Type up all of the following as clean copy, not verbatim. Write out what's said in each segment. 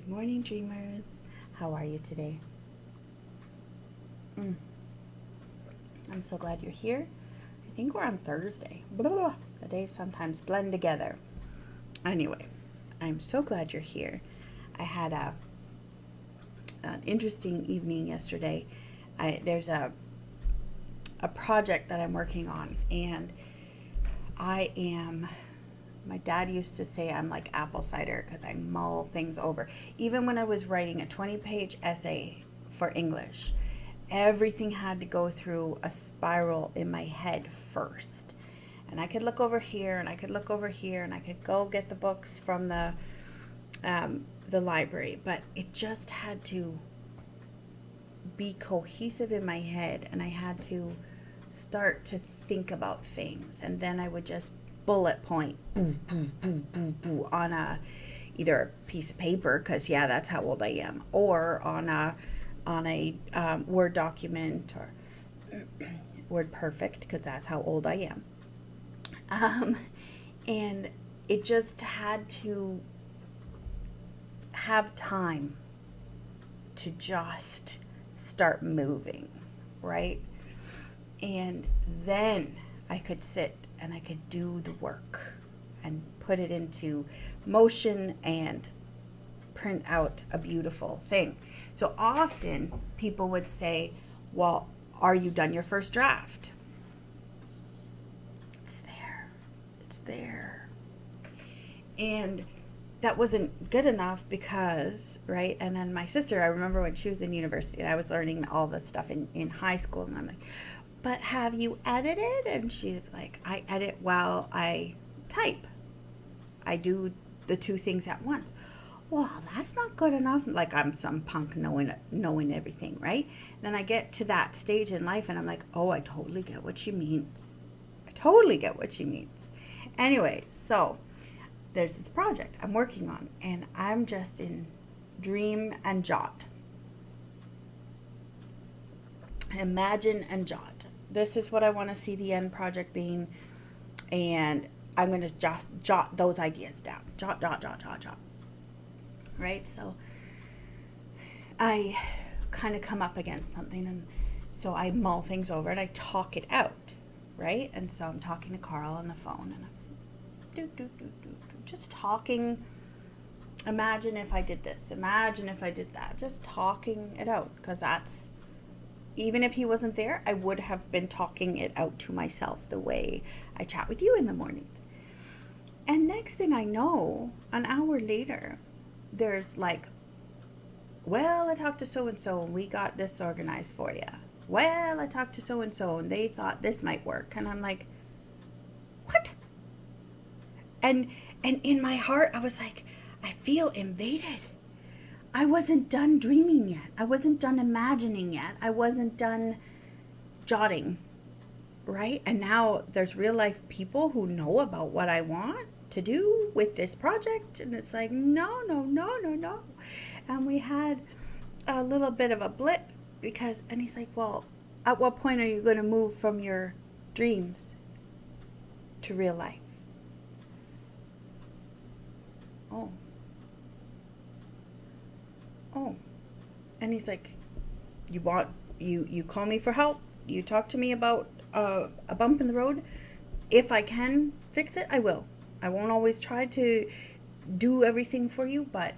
Good morning, dreamers. How are you today? I'm so glad you're here. I think we're on Thursday. Blah, blah, blah. The days sometimes blend together. Anyway, I'm so glad you're here. I had an interesting evening yesterday. There's a project that I'm working on, and my dad used to say I'm like apple cider because I mull things over. Even when I was writing a 20-page essay for English, everything had to go through a spiral in my head first. And I could look over here, and I could look over here, and I could go get the books from the library, but it just had to be cohesive in my head, and I had to start to think about things, and then I would just bullet point boo, boo, boo, boo, boo, on either a piece of paper, because yeah, that's how old I am, or on a Word document, or Word Perfect, because that's how old I am. um, and it just had to have time to just start moving, right? And then I could sit and I could do the work and put it into motion and print out a beautiful thing. So often people would say, well, are you done your first draft? It's there. It's there. And that wasn't good enough because, right? And then my sister, I remember when she was in university and I was learning all that stuff in high school, and I'm like, but have you edited? And she's like, I edit while I type. I do the two things at once. Well, that's not good enough. Like I'm some punk knowing everything, right? Then I get to that stage in life and I'm like, oh, I totally get what she means. I totally get what she means. Anyway, so there's this project I'm working on, and I'm just in dream and jot. Imagine and jot. This is what I want to see the end project being, and I'm going to just jot those ideas down. Jot, jot, jot, jot, jot. Right? So I kind of come up against something, and so I mull things over and I talk it out. Right? And so I'm talking to Carl on the phone, and I'm just talking. Imagine if I did this. Imagine if I did that. Just talking it out, because that's, even if he wasn't there, I would have been talking it out to myself the way I chat with you in the mornings. And next thing I know, an hour later, there's like, well, I talked to so and so and we got this organized for you. Well, I talked to so and so and they thought this might work. And I'm like, what? And in my heart, I was like, I feel invaded. I wasn't done dreaming yet. I wasn't done imagining yet. I wasn't done jotting, right? And now there's real life people who know about what I want to do with this project. And it's like, no, no, no, no, no. And we had a little bit of a blip because, and he's like, well, at what point are you going to move from your dreams to real life? Oh. Oh. And he's like, you call me for help, you talk to me about a bump in the road. If I can fix it, I will. I won't always try to do everything for you, but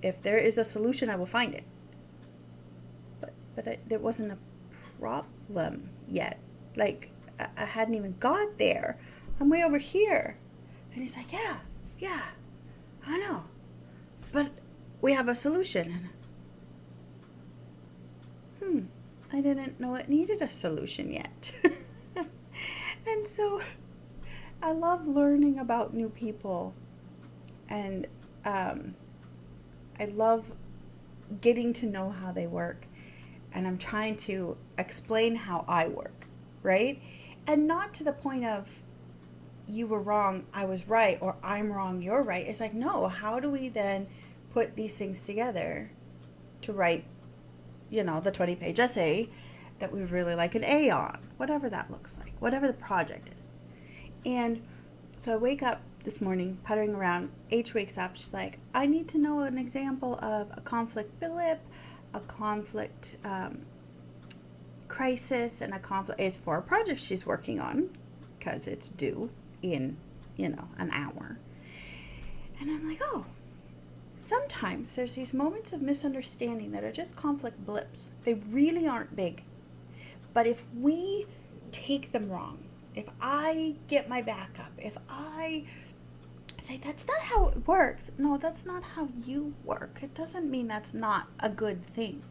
if there is a solution, I will find it. But there wasn't a problem yet. Like, I hadn't even got there. I'm way over here. And he's like, yeah, I know, but we have a solution. And I didn't know it needed a solution yet. And so I love learning about new people, and I love getting to know how they work, and I'm trying to explain how I work, right? And not to the point of you were wrong, I was right, or I'm wrong, you're right. It's like, no, how do we then put these things together to write, the 20-page essay that we would really like an A on, whatever that looks like, whatever the project is. And so I wake up this morning, puttering around. H wakes up. She's like, I need to know an example of a conflict blip, a conflict crisis, and a conflict. It's for a project she's working on because it's due in, an hour. And I'm like, oh, sometimes there's these moments of misunderstanding that are just conflict blips. They really aren't big. But if we take them wrong, if I get my back up, if I say that's not how it works, no, that's not how you work, it doesn't mean that's not a good thing.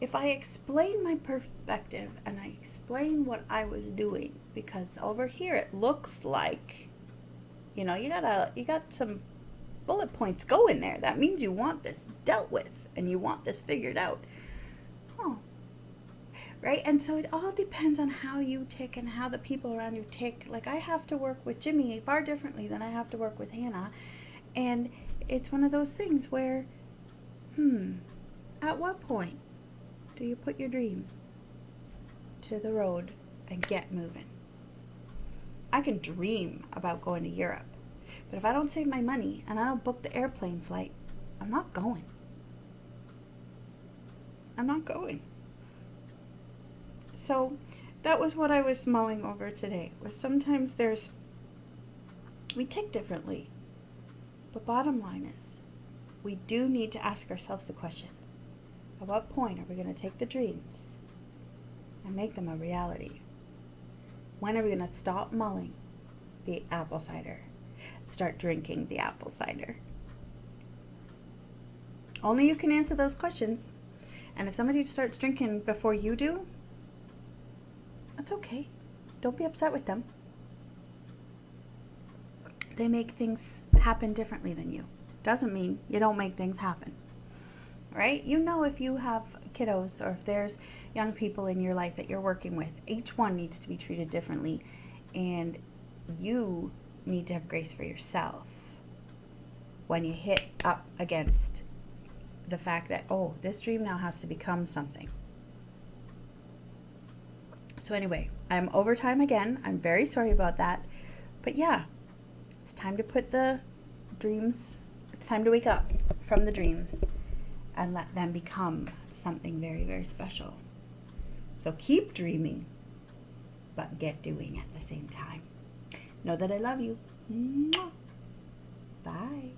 If I explain my perspective and I explain what I was doing, because over here it looks like, you got some bullet points going there. That means you want this dealt with and you want this figured out. Oh, right? And so it all depends on how you tick and how the people around you tick. Like, I have to work with Jimmy far differently than I have to work with Hannah. And it's one of those things where, at what point do you put your dreams to the road and get moving? I can dream about going to Europe, but if I don't save my money and I don't book the airplane flight, I'm not going. I'm not going. So that was what I was mulling over today. Was sometimes we tick differently. But bottom line is, we do need to ask ourselves the questions. At what point are we going to take the dreams and make them a reality? When are we going to stop mulling the apple cider? Start drinking the apple cider? Only you can answer those questions. And if somebody starts drinking before you do, that's okay. Don't be upset with them. They make things happen differently than you. Doesn't mean you don't make things happen. Right? If you have kiddos or if there's young people in your life that you're working with, each one needs to be treated differently. And you need to have grace for yourself when you hit up against the fact that, oh, this dream now has to become something. So anyway, I'm over time again. I'm very sorry about that. But yeah, it's time to put the dreams, it's time to wake up from the dreams and let them become something very, very special. So keep dreaming, but get doing at the same time. Know that I love you. Mwah. Bye.